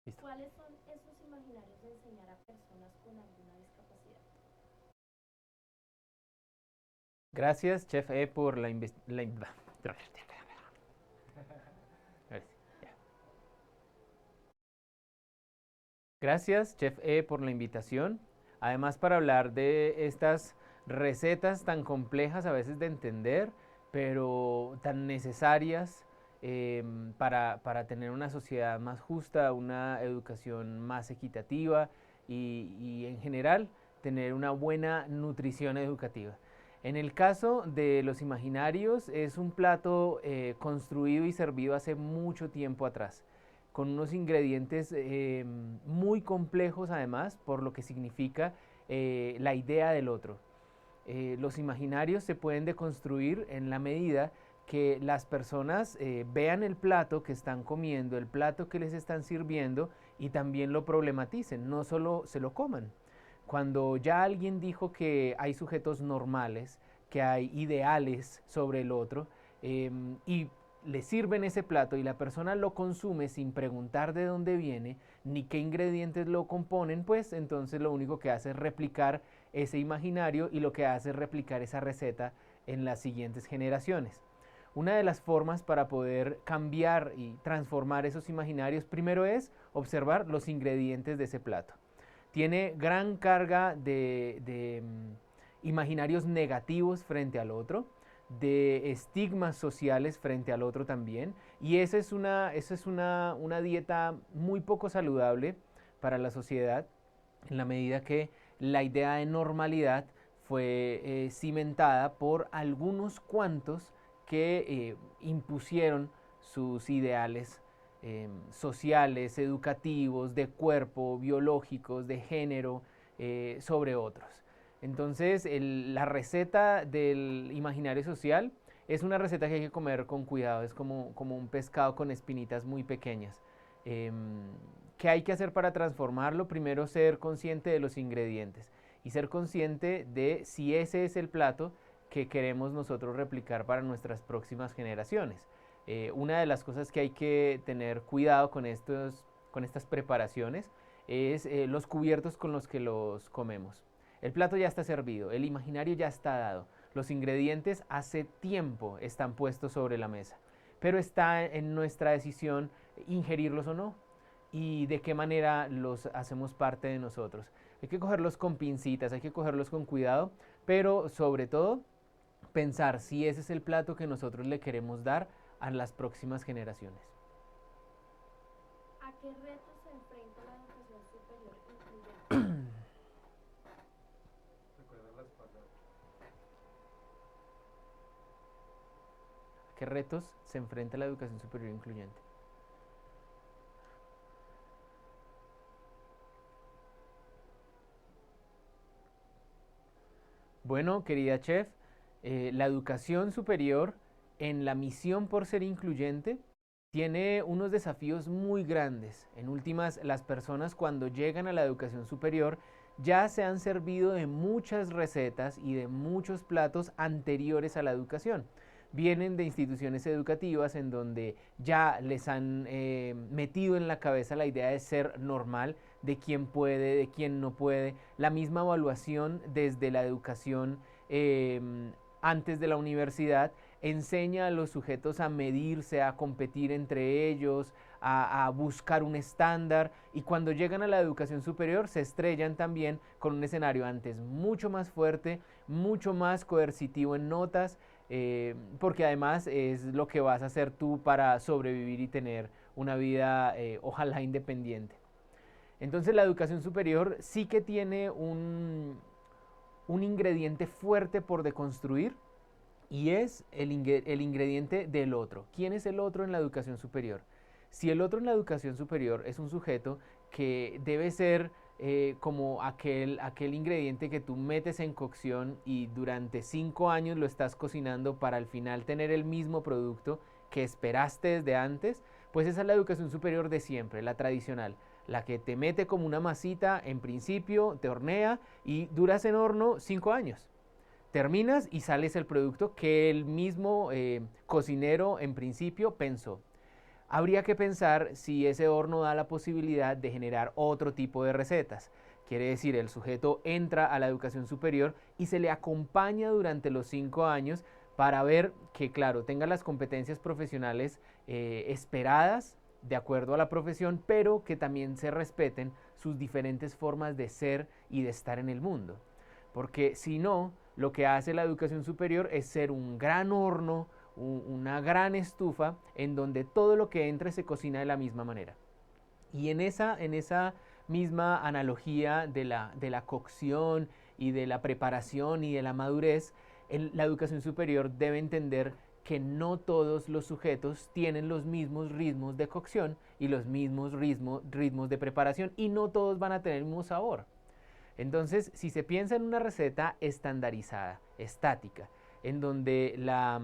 Listo. ¿Cuáles son esos imaginarios de enseñar a personas con alguna discapacidad? Gracias, Chef E, por Gracias, Chef E, por la invitación. Además, para hablar de estas recetas tan complejas a veces de entender, pero tan necesarias para tener una sociedad más justa, una educación más equitativa y en general tener una buena nutrición educativa. En el caso de los imaginarios, es un plato construido y servido hace mucho tiempo atrás, con unos ingredientes muy complejos además, por lo que significa la idea del otro. Los imaginarios se pueden deconstruir en la medida que las personas vean el plato que están comiendo, el plato que les están sirviendo y también lo problematicen, no solo se lo coman. Cuando ya alguien dijo que hay sujetos normales, que hay ideales sobre el otro, y le sirven ese plato y la persona lo consume sin preguntar de dónde viene ni qué ingredientes lo componen, pues entonces lo único que hace es replicar ese imaginario y lo que hace es replicar esa receta en las siguientes generaciones. Una de las formas para poder cambiar y transformar esos imaginarios primero es observar los ingredientes de ese plato. Tiene gran carga de imaginarios negativos frente al otro, de estigmas sociales frente al otro también. Y esa es una dieta muy poco saludable para la sociedad, en la medida que la idea de normalidad fue cimentada por algunos cuantos que impusieron sus ideales sociales, educativos, de cuerpo, biológicos, de género, sobre otros. Entonces, la receta del imaginario social es una receta que hay que comer con cuidado, es como un pescado con espinitas muy pequeñas. Eh, ¿Qué hay que hacer para transformarlo? Primero, ser consciente de los ingredientes y ser consciente de si ese es el plato que queremos nosotros replicar para nuestras próximas generaciones. Una de las cosas que hay que tener cuidado con estas preparaciones es los cubiertos con los que los comemos. El plato ya está servido, el imaginario ya está dado, los ingredientes hace tiempo están puestos sobre la mesa, pero está en nuestra decisión ingerirlos o no y de qué manera los hacemos parte de nosotros. Hay que cogerlos con pincitas, hay que cogerlos con cuidado, pero sobre todo pensar si ese es el plato que nosotros le queremos dar a las próximas generaciones. ¿A qué retos se enfrenta la educación superior incluyente? ¿A qué retos se enfrenta la educación superior incluyente? Bueno, querida chef, la educación superior en la misión por ser incluyente tiene unos desafíos muy grandes. En últimas, las personas cuando llegan a la educación superior ya se han servido de muchas recetas y de muchos platos anteriores a la educación. Vienen de instituciones educativas en donde ya les han metido en la cabeza la idea de ser normal, de quién puede, de quién no puede, la misma evaluación desde la educación eh, antes de la universidad enseña a los sujetos a medirse, a competir entre ellos, a buscar un estándar y cuando llegan a la educación superior se estrellan también con un escenario antes mucho más fuerte, mucho más coercitivo en notas, porque además es lo que vas a hacer tú para sobrevivir y tener una vida ojalá independiente. Entonces la educación superior sí que tiene un ingrediente fuerte por deconstruir y es el ingrediente del otro. ¿Quién es el otro en la educación superior? Si el otro en la educación superior es un sujeto que debe ser como aquel ingrediente que tú metes en cocción y durante 5 años lo estás cocinando para al final tener el mismo producto que esperaste desde antes, pues esa es la educación superior de siempre, la tradicional, la que te mete como una masita en principio, te hornea y duras en horno 5 años. Terminas y sales el producto que el mismo cocinero en principio pensó. habría que pensar si ese horno da la posibilidad de generar otro tipo de recetas. Quiere decir, el sujeto entra a la educación superior y se le acompaña durante los 5 años para ver que, claro, tenga las competencias profesionales esperadas de acuerdo a la profesión, pero que también se respeten sus diferentes formas de ser y de estar en el mundo. Porque si no, lo que hace la educación superior es ser un gran horno, una gran estufa en donde todo lo que entra se cocina de la misma manera. Y en esa misma analogía de la cocción y de la preparación y de la madurez, la educación superior debe entender que no todos los sujetos tienen los mismos ritmos de cocción y los mismos ritmos de preparación, y no todos van a tener el mismo sabor. Entonces, si se piensa en una receta estandarizada, estática, en donde la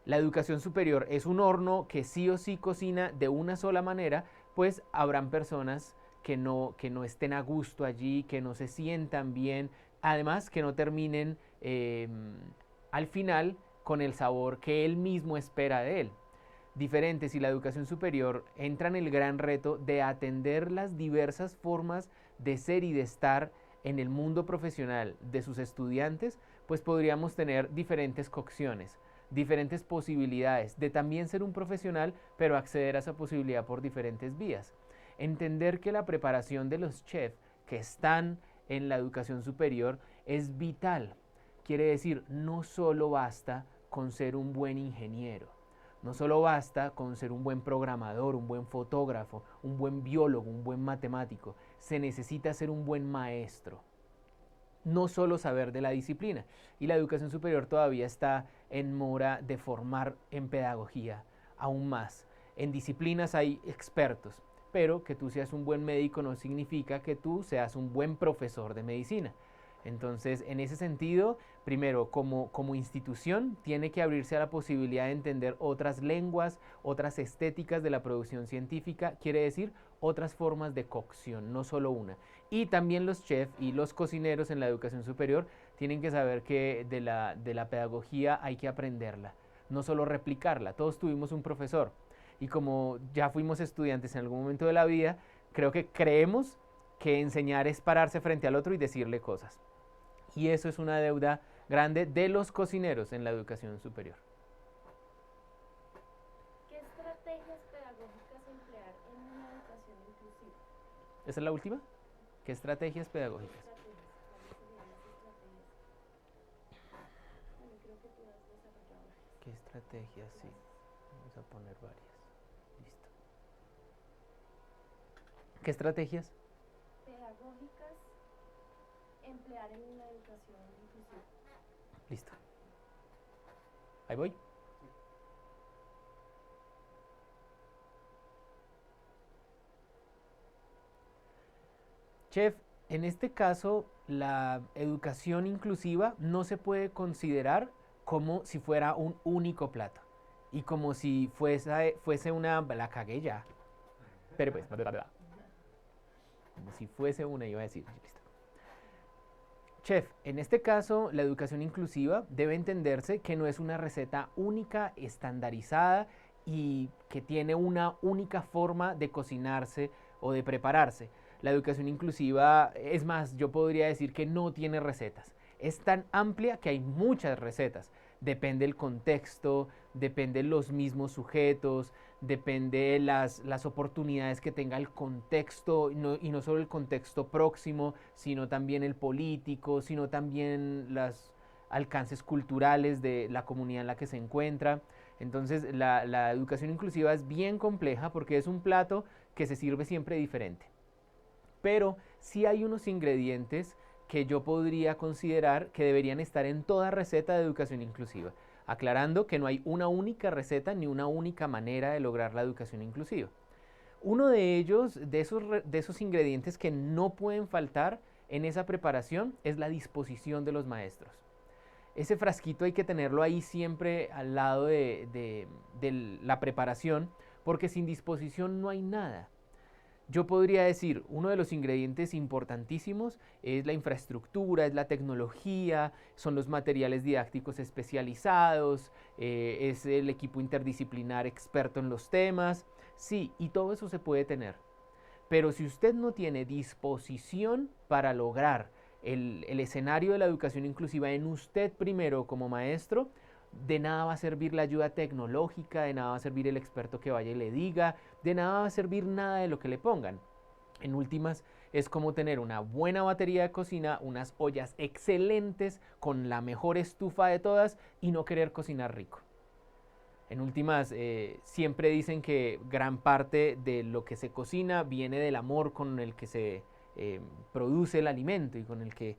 educación superior es un horno que sí o sí cocina de una sola manera, pues habrán personas que no estén a gusto allí, que no se sientan bien, además que no terminen al final con el sabor que él mismo espera de él. Diferente si la educación superior entra en el gran reto de atender las diversas formas de ser y de estar en el mundo profesional de sus estudiantes, pues podríamos tener diferentes cocciones, diferentes posibilidades de también ser un profesional, pero acceder a esa posibilidad por diferentes vías. Entender que la preparación de los chefs que están en la educación superior es vital. Quiere decir, no solo basta con ser un buen ingeniero, no solo basta con ser un buen programador, un buen fotógrafo, un buen biólogo, un buen matemático. Se necesita ser un buen maestro. No solo saber de la disciplina. Y la educación superior todavía está en mora de formar en pedagogía aún más. En disciplinas hay expertos, pero que tú seas un buen médico no significa que tú seas un buen profesor de medicina. Entonces, en ese sentido, primero, como institución, tiene que abrirse a la posibilidad de entender otras lenguas, otras estéticas de la producción científica, quiere decir otras formas de cocción, no solo una. Y también los chefs y los cocineros en la educación superior tienen que saber que de la pedagogía hay que aprenderla, no solo replicarla. Todos tuvimos un profesor y como ya fuimos estudiantes en algún momento de la vida, creo que creemos que enseñar es pararse frente al otro y decirle cosas. Y eso es una deuda grande de los cocineros en la educación superior. ¿Qué estrategias pedagógicas emplear en una educación inclusiva? ¿Esa es la última? ¿Qué estrategias pedagógicas? ¿Estrategias? ¿Cuáles serían las estrategias? Bueno, creo que tú has desarrollado varias. ¿Qué estrategias? Sí, vamos a poner varias. Listo. ¿Qué estrategias? Pedagógicas emplear en una educación inclusiva. Listo. Ahí voy. Chef, en este caso, la educación inclusiva no se puede considerar como si fuera un único plato y como si fuese una, la cagué ya, pero pues, como si fuese una, iba a decir, listo. Chef, en este caso, la educación inclusiva debe entenderse que no es una receta única, estandarizada y que tiene una única forma de cocinarse o de prepararse. La educación inclusiva, es más, yo podría decir que no tiene recetas. Es tan amplia que hay muchas recetas. Depende del contexto, depende de los mismos sujetos, depende de las oportunidades que tenga el contexto, y no solo el contexto próximo, sino también el político, sino también los alcances culturales de la comunidad en la que se encuentra. Entonces la educación inclusiva es bien compleja porque es un plato que se sirve siempre diferente. Pero sí hay unos ingredientes que yo podría considerar que deberían estar en toda receta de educación inclusiva, aclarando que no hay una única receta ni una única manera de lograr la educación inclusiva. Uno de ellos, de esos ingredientes que no pueden faltar en esa preparación, es la disposición de los maestros. Ese frasquito hay que tenerlo ahí siempre al lado de la preparación, porque sin disposición no hay nada. Yo podría decir, uno de los ingredientes importantísimos es la infraestructura, es la tecnología, son los materiales didácticos especializados, es el equipo interdisciplinar experto en los temas. Sí, y todo eso se puede tener. Pero si usted no tiene disposición para lograr el escenario de la educación inclusiva en usted primero como maestro, de nada va a servir la ayuda tecnológica, de nada va a servir el experto que vaya y le diga, de nada va a servir nada de lo que le pongan. En últimas, es como tener una buena batería de cocina, unas ollas excelentes con la mejor estufa de todas y no querer cocinar rico. En últimas, siempre dicen que gran parte de lo que se cocina viene del amor con el que se produce el alimento y con el que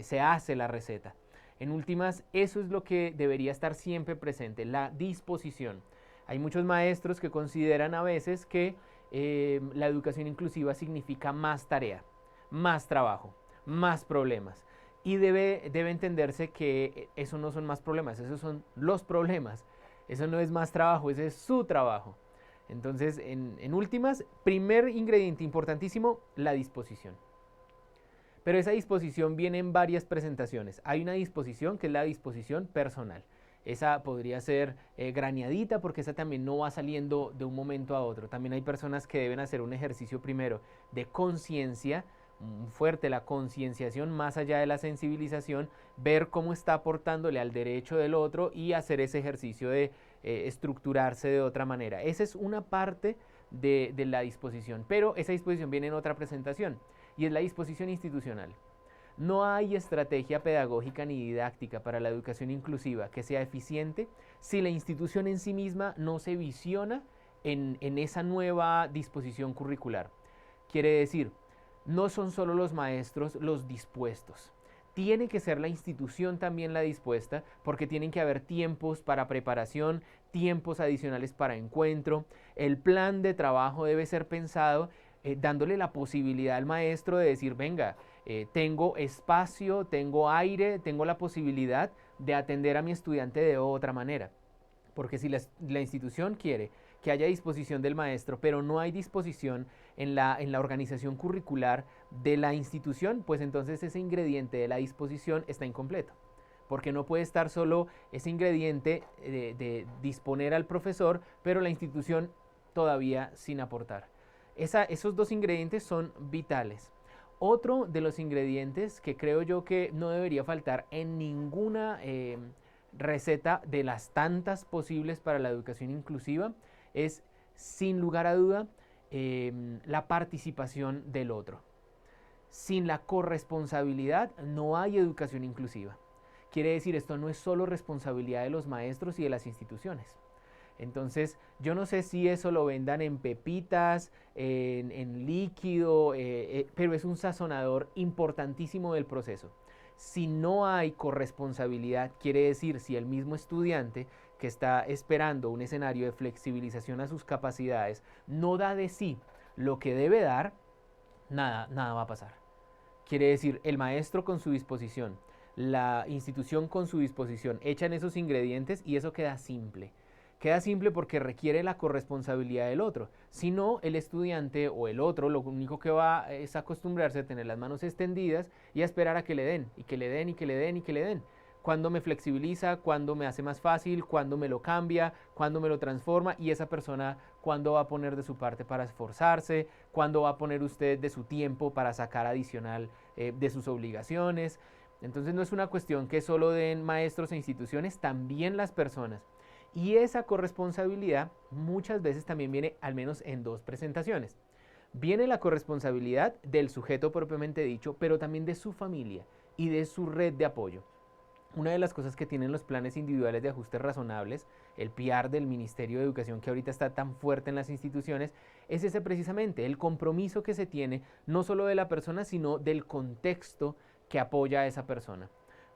se hace la receta. En últimas, eso es lo que debería estar siempre presente, la disposición. Hay muchos maestros que consideran a veces que la educación inclusiva significa más tarea, más trabajo, más problemas. Y debe entenderse que eso no son más problemas, esos son los problemas. Eso no es más trabajo, ese es su trabajo. Entonces, en últimas, primer ingrediente importantísimo, la disposición. Pero esa disposición viene en varias presentaciones. Hay una disposición que es la disposición personal. Esa podría ser graneadita porque esa también no va saliendo de un momento a otro. También hay personas que deben hacer un ejercicio primero de conciencia, fuerte la concienciación más allá de la sensibilización, ver cómo está aportándole al derecho del otro y hacer ese ejercicio de estructurarse de otra manera. Esa es una parte de la disposición, pero esa disposición viene en otra presentación y es la disposición institucional. No hay estrategia pedagógica ni didáctica para la educación inclusiva que sea eficiente si la institución en sí misma no se visiona en esa nueva disposición curricular. Quiere decir, no son solo los maestros los dispuestos. Tiene que ser la institución también la dispuesta, porque tienen que haber tiempos para preparación, tiempos adicionales para encuentro. El plan de trabajo debe ser pensado dándole la posibilidad al maestro de decir, venga, tengo espacio, tengo aire, tengo la posibilidad de atender a mi estudiante de otra manera. Porque si la institución quiere que haya disposición del maestro, pero no hay disposición en la organización curricular de la institución, pues entonces ese ingrediente de la disposición está incompleto. Porque no puede estar solo ese ingrediente de disponer al profesor, pero la institución todavía sin aportar. Esos dos ingredientes son vitales. Otro de los ingredientes que creo yo que no debería faltar en ninguna receta de las tantas posibles para la educación inclusiva es, sin lugar a duda, la participación del otro. Sin la corresponsabilidad no hay educación inclusiva. Quiere decir, esto no es solo responsabilidad de los maestros y de las instituciones. Entonces, yo no sé si eso lo vendan en pepitas, en líquido, pero es un sazonador importantísimo del proceso. Si no hay corresponsabilidad, quiere decir, si el mismo estudiante que está esperando un escenario de flexibilización a sus capacidades no da de sí lo que debe dar, nada va a pasar. Quiere decir, el maestro con su disposición, la institución con su disposición, echan esos ingredientes y eso queda simple. Queda simple porque requiere la corresponsabilidad del otro. Si no, el estudiante o el otro lo único que va es acostumbrarse a tener las manos extendidas y a esperar a que le den, y que le den, y que le den, y que le den. Cuando me flexibiliza, cuando me hace más fácil, cuando me lo cambia, cuando me lo transforma, y esa persona cuándo va a poner de su parte para esforzarse, cuándo va a poner usted de su tiempo para sacar adicional de sus obligaciones. Entonces no es una cuestión que solo den maestros e instituciones, también las personas. Y esa corresponsabilidad muchas veces también viene al menos en dos presentaciones. Viene la corresponsabilidad del sujeto propiamente dicho, pero también de su familia y de su red de apoyo. Una de las cosas que tienen los planes individuales de ajustes razonables, el PIAR del Ministerio de Educación que ahorita está tan fuerte en las instituciones, es ese precisamente, el compromiso que se tiene no solo de la persona, sino del contexto que apoya a esa persona.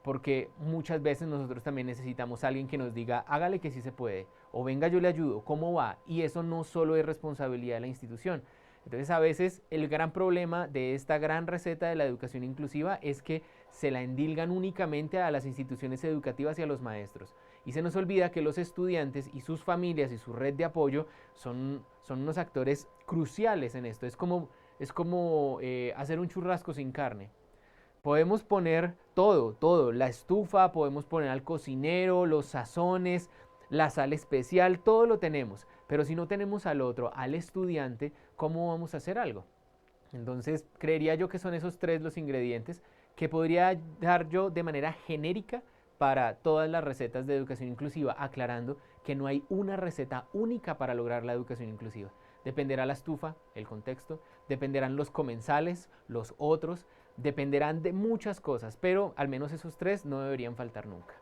Porque muchas veces nosotros también necesitamos a alguien que nos diga, hágale que sí se puede, o venga yo le ayudo, ¿cómo va? Y eso no solo es responsabilidad de la institución. Entonces a veces el gran problema de esta gran receta de la educación inclusiva es que se la endilgan únicamente a las instituciones educativas y a los maestros. Y se nos olvida que los estudiantes y sus familias y su red de apoyo son unos actores cruciales en esto. Es como hacer un churrasco sin carne. Podemos poner todo, la estufa, podemos poner al cocinero, los sazones, la sal especial, todo lo tenemos, pero si no tenemos al otro, al estudiante, ¿cómo vamos a hacer algo? Entonces, creería yo que son esos tres los ingredientes que podría dar yo de manera genérica para todas las recetas de educación inclusiva, aclarando que no hay una receta única para lograr la educación inclusiva. Dependerá la estufa, el contexto, dependerán los comensales, los otros, dependerán de muchas cosas, pero al menos esos tres no deberían faltar nunca.